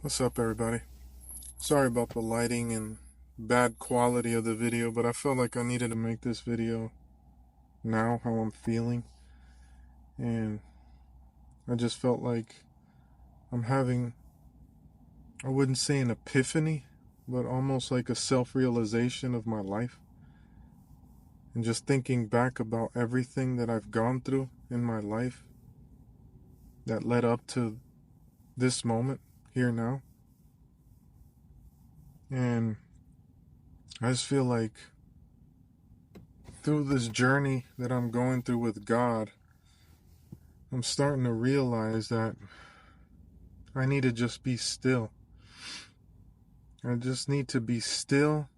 What's up, everybody? Sorry about the lighting and bad quality of the video, but I felt like I needed to make this video now, how I'm feeling. And I just felt like I'm having, I wouldn't say an epiphany, but almost like a self-realization of my life. And just thinking back about everything that I've gone through in my life that led up to this moment here now. And I just feel like through this journey that I'm going through with God, I'm starting to realize that I need to just be still. I just need to be still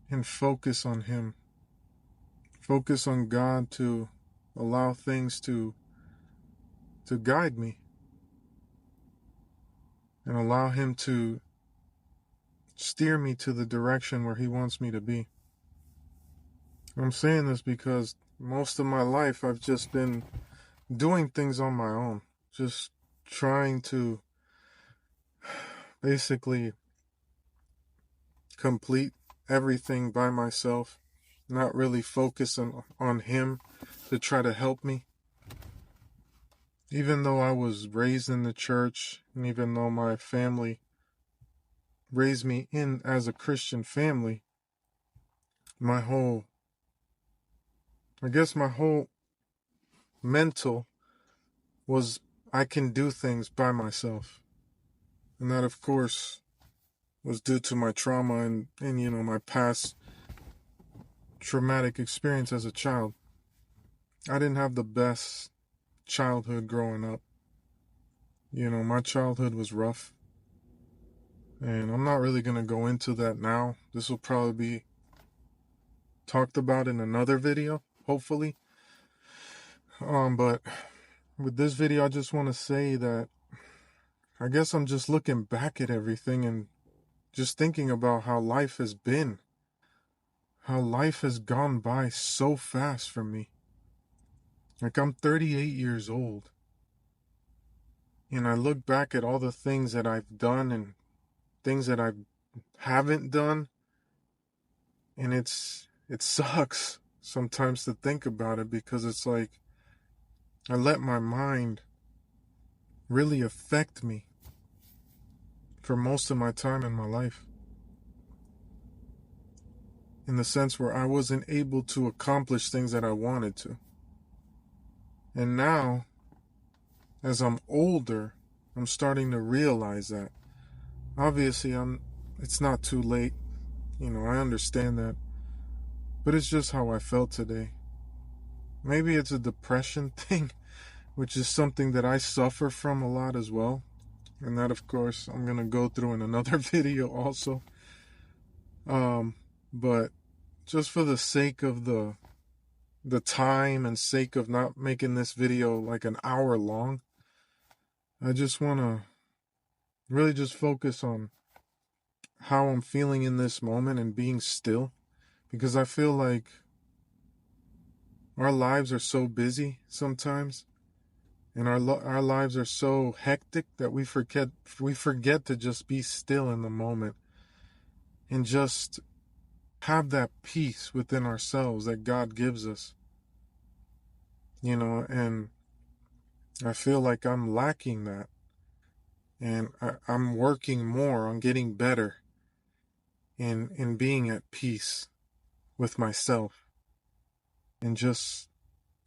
and focus on Him. Focus on God to allow things to guide me and allow Him to steer me to the direction where He wants me to be. I'm saying this because most of my life I've just been doing things on my own, just trying to basically complete everything by myself, not really focus on Him to try to help me. Even though I was raised in the church, and even though my family raised me in as a Christian family, my whole mental was I can do things by myself. And that, of course, was due to my trauma and my past traumatic experience as a child. I didn't have the best childhood growing up. My childhood was rough. And I'm not really going to go into that now. This will probably be talked about in another video, hopefully. But with this video, I just want to say that I guess I'm just looking back at everything and just thinking about how life has been. How life has gone by so fast for me. Like, I'm 38 years old. And I look back at all the things that I've done and things that I haven't done. And it sucks sometimes to think about it, because it's like I let my mind really affect me for most of my time in my life. In the sense where I wasn't able to accomplish things that I wanted to. And now, as I'm older, I'm starting to realize that. Obviously, it's not too late. I understand that. But it's just how I felt today. Maybe it's a depression thing, which is something that I suffer from a lot as well. And that, of course, I'm going to go through in another video also. But just for the sake of the time and sake of not making this video like an hour long, I just want to really just focus on how I'm feeling in this moment and being still, because I feel like our lives are so busy sometimes, and our lives are so hectic that we forget to just be still in the moment and just have that peace within ourselves that God gives us. And I feel like I'm lacking that. And I'm working more on getting better in being at peace with myself and just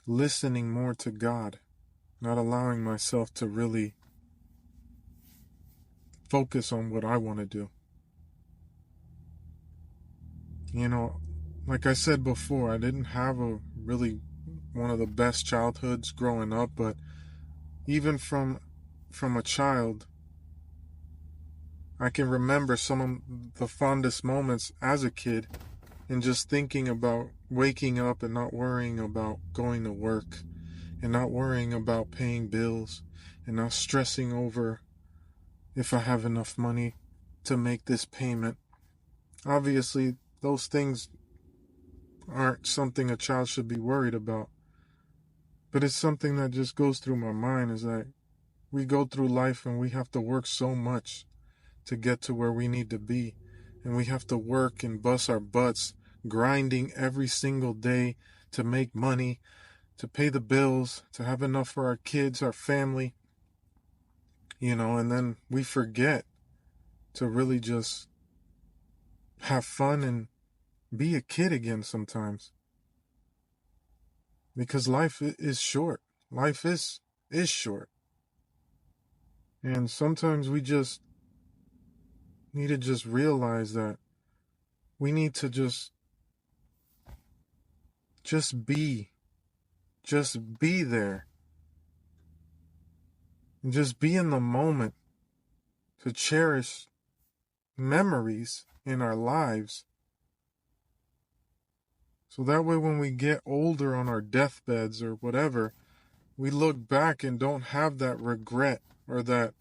listening more to God, not allowing myself to really focus on what I want to do. Like I said before, I didn't have a really one of the best childhoods growing up, but even from a child, I can remember some of the fondest moments as a kid, and just thinking about waking up and not worrying about going to work, and not worrying about paying bills, and not stressing over if I have enough money to make this payment. Obviously, those things aren't something a child should be worried about. But it's something that just goes through my mind, is like, we go through life and we have to work so much to get to where we need to be. And we have to work and bust our butts, grinding every single day to make money, to pay the bills, to have enough for our kids, our family, and then we forget to really just have fun and be a kid again sometimes. Because life is short. Life is short. And sometimes we just need to just realize that we need to just be there and just be in the moment to cherish memories in our lives. So that way when we get older on our deathbeds or whatever, we look back and don't have that regret or that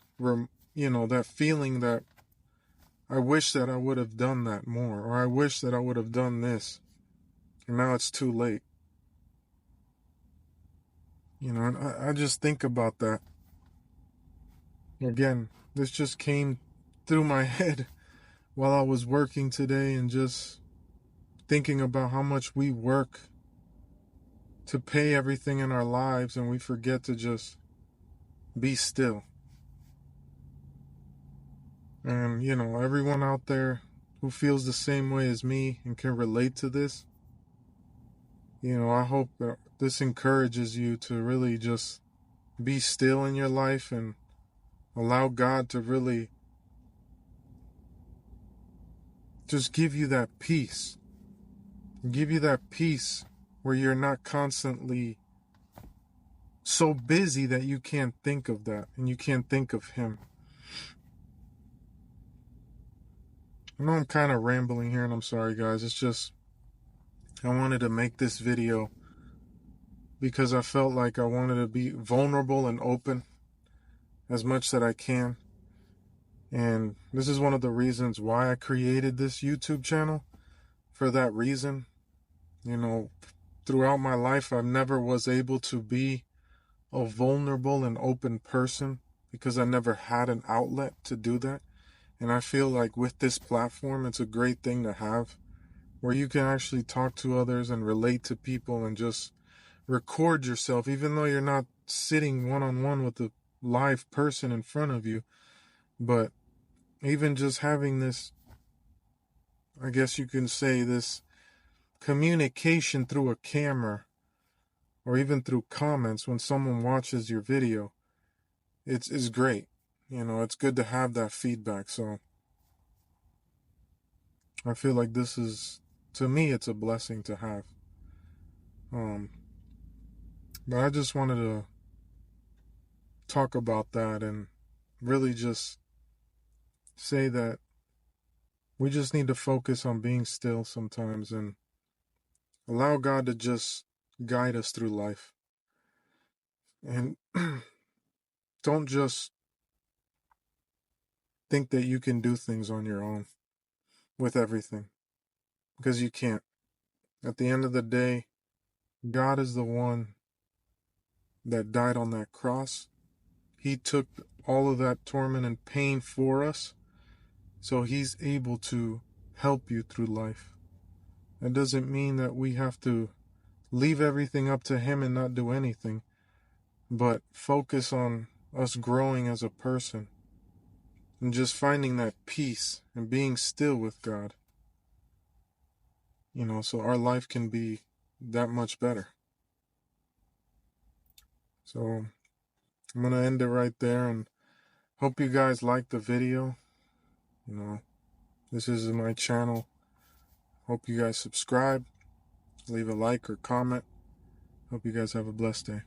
feeling that I wish that I would have done that more, or I wish that I would have done this, and now it's too late. And I just think about that. Again, this just came through my head while I was working today, and just thinking about how much we work to pay everything in our lives, and we forget to just be still. And, everyone out there who feels the same way as me and can relate to this, I hope that this encourages you to really just be still in your life and allow God to really just give you that peace. Give you that peace where you're not constantly so busy that you can't think of that and you can't think of Him. I know I'm kind of rambling here, and I'm sorry, guys. It's just I wanted to make this video because I felt like I wanted to be vulnerable and open as much that I can. And this is one of the reasons why I created this YouTube channel. For that reason, throughout my life, I never was able to be a vulnerable and open person because I never had an outlet to do that. And I feel like with this platform, it's a great thing to have, where you can actually talk to others and relate to people and just record yourself, even though you're not sitting one-on-one with a live person in front of you. But even just having this, I guess you can say, this communication through a camera or even through comments when someone watches your video, it's great. It's good to have that feedback. So I feel like this is, to me, it's a blessing to have. But I just wanted to talk about that and really just say that we just need to focus on being still sometimes and allow God to just guide us through life. And don't just think that you can do things on your own with everything, because you can't. At the end of the day, God is the one that died on that cross. He took all of that torment and pain for us, so He's able to help you through life. That doesn't mean that we have to leave everything up to Him and not do anything, but focus on us growing as a person and just finding that peace and being still with God, so our life can be that much better. So I'm going to end it right there, and hope you guys like the video. This is my channel. Hope you guys subscribe, leave a like or comment. Hope you guys have a blessed day.